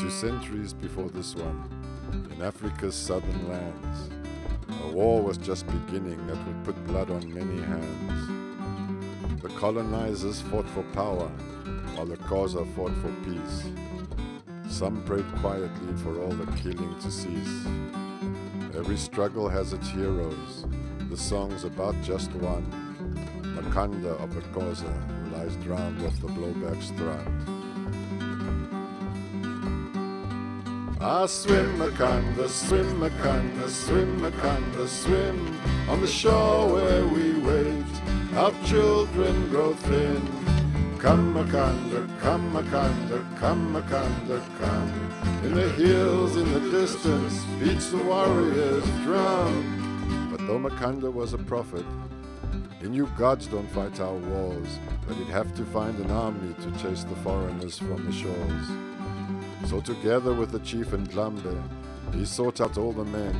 2 centuries before this one, in Africa's southern lands, a war was just beginning that would put blood on many hands. The colonizers fought for power, while the Xhosa fought for peace. Some prayed quietly for all the killing to cease. Every struggle has its heroes. The song's about just one, Makhanda of the Xhosa, who lies drowned off the blowback's throat. Ah, swim, Makhanda, swim, Makhanda, swim, Makhanda, swim, on the shore where we wait, our children grow thin. Come, Makhanda, come, Makhanda, come, Makhanda, come. In the hills in the distance beats the warrior's drum. But though Makhanda was a prophet, he knew gods don't fight our wars, but he'd have to find an army to chase the foreigners from the shores. So together with the chief and Gilder, he sought out all the men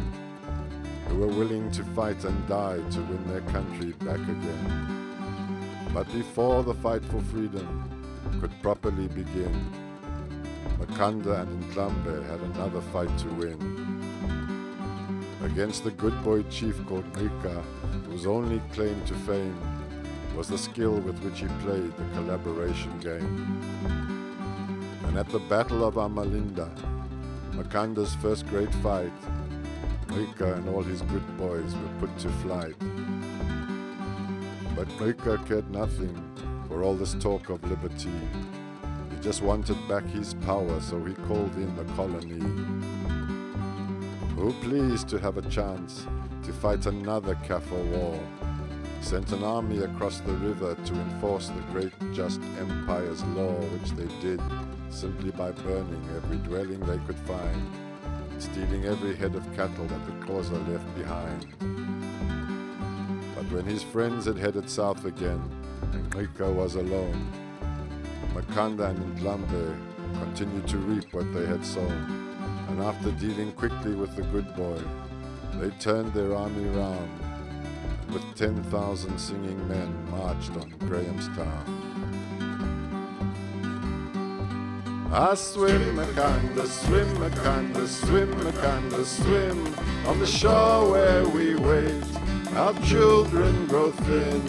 who were willing to fight and die to win their country back again. But before the fight for freedom could properly begin, Makhanda and Gilder had another fight to win. Against the good boy chief called Xhosa, whose only claim to fame was the skill with which he played the collaboration game. And at the Battle of Amalinda, Makhanda's first great fight, Xhosa and all his good boys were put to flight. But Xhosa cared nothing for all this talk of liberty. He just wanted back his power, so he called in the colony, who, pleased to have a chance to fight another Kaffir war, sent an army across the river to enforce the great just empire's law, which they did simply by burning every dwelling they could find, stealing every head of cattle that the Xhosa left behind. But when his friends had headed south again, and Xhosa was alone, Makhanda and Gilder continued to reap what they had sown, and after dealing quickly with the good boy, they turned their army round, and with 10,000 singing men marched on Grahamstown. Ah, swim, Makhanda, swim, Makhanda, swim, Makhanda, swim, on the shore where we wait, our children grow thin.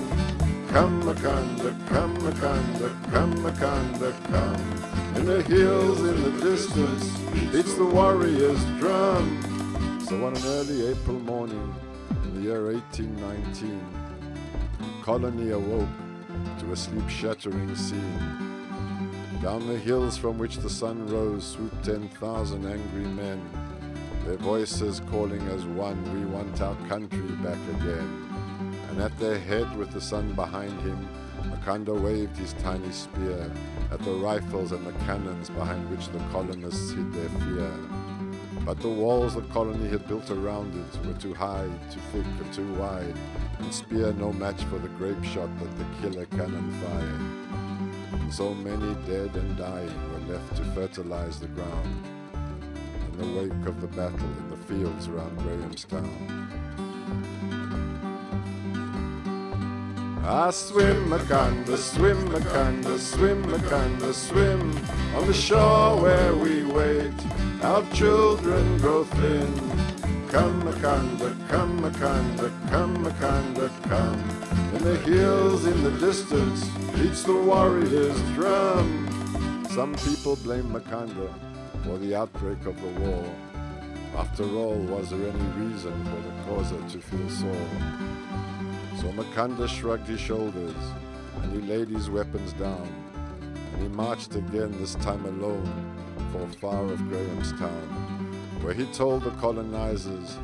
Come, Makhanda, come, Makhanda, come, Makhanda, come. In the hills in the distance beats the warrior's drum. So on an early April morning in the year 1819, the colony awoke to a sleep-shattering scene. Down the hills from which the sun rose swooped 10,000 angry men, their voices calling as one, we want our country back again. And at their head, with the sun behind him, Makhanda waved his tiny spear at the rifles and the cannons behind which the colonists hid their fear. But the walls the colony had built around it were too high, too thick, and too wide, and spear no match for the grape shot that the killer cannon fired. And so many dead and dying were left to fertilize the ground in the wake of the battle in the fields around Grahamstown. Ah, swim, Makhanda, swim, Makhanda, swim, Makhanda, swim, on the shore where we wait, our children grow thin. Come, Makhanda, come, Makhanda, come, Makhanda, come. In the hills in the distance beats the warrior's drum. Some people blame Makhanda for the outbreak of the war. After all, was there any reason for the Xhosa to feel sore? So Makhanda shrugged his shoulders, and he laid his weapons down, and he marched again, this time alone, for far of Grahamstown, where he told the colonizers,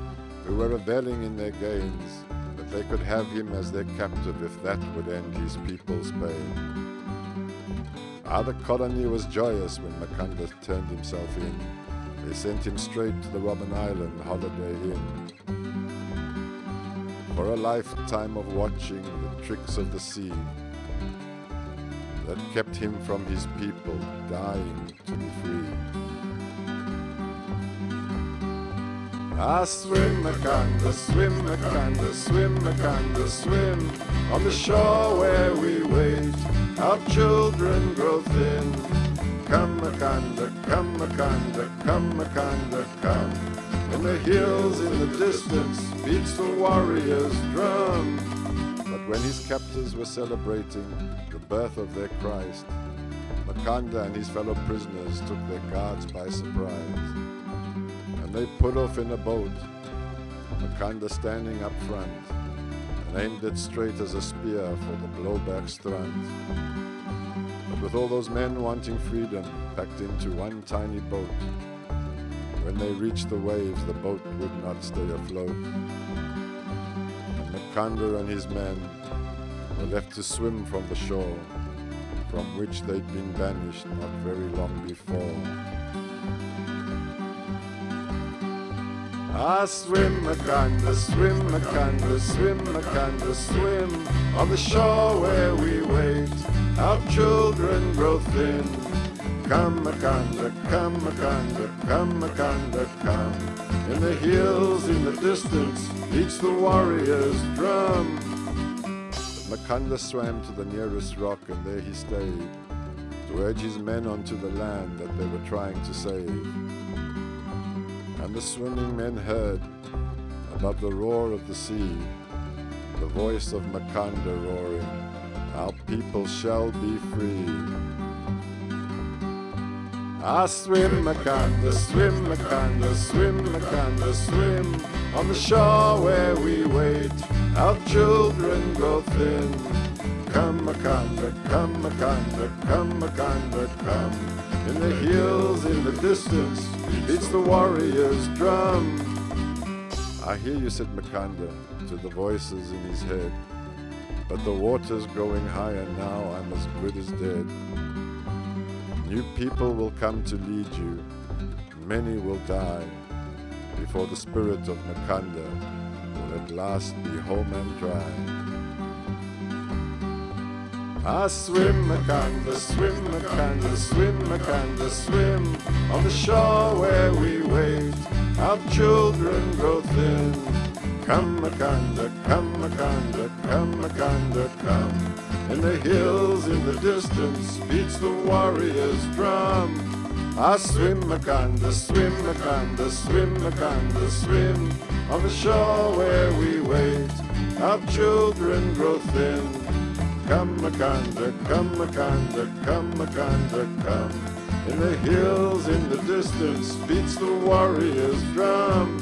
who were reveling in their gains, that they could have him as their captive if that would end his people's pain. Ah, the colony was joyous when Makhanda turned himself in. They sent him straight to the Robben Island Holiday Inn, for a lifetime of watching the tricks of the sea that kept him from his people, dying to be free. Ah, swim, Makhanda, swim, Makhanda, swim, Makhanda, swim, on the shore where we wait, our children grow thin. come Makhanda, come Makhanda, come Makhanda, come. In the hills in the distance beats the warrior's drum. But when his captors were celebrating the birth of their Christ, Makhanda and his fellow prisoners took their guards by surprise. And they put off in a boat, Makhanda standing up front, and aimed it straight as a spear for the blowback strand. But with all those men wanting freedom packed into one tiny boat, when they reached the waves, the boat would not stay afloat. And Makhanda and his men were left to swim from the shore, from which they'd been banished not very long before. Ah, swim, Makhanda, swim, Makhanda, swim, Makhanda, swim. On the shore where we wait, our children grow thin. Come, Makhanda, come, Makhanda, come, Makhanda, come. In the hills in the distance beats the warrior's drum. But Makhanda swam to the nearest rock, and there he stayed, to urge his men onto the land that they were trying to save. And the swimming men heard, above the roar of the sea, the voice of Makhanda roaring, our people shall be free. Ah, swim, Makhanda, swim, Makhanda, swim, Makhanda, swim. On the shore where we wait, our children grow thin. Come, Makhanda, come, Makhanda, come, Makhanda, come. In the hills in the distance beats the warrior's drum. I hear you, said Makhanda to the voices in his head, but the water's growing higher now, I'm as good as dead. New people will come to lead you, many will die, before the spirit of Makhanda will at last be home and dry. Ah, swim, Makhanda, swim, Makhanda, swim, Makhanda, swim. On the shore where we wait, our children grow thin. Come, Makhanda, come, Makhanda, come, Makhanda, come. In the hills in the distance beats the warrior's drum. Ah, swim, Makhanda, swim, Makhanda, swim, Makhanda, swim. On the shore where we wait, our children grow thin. Come, Makhanda, come, Makhanda, come, Makhanda, come. In the hills in the distance beats the warrior's drum.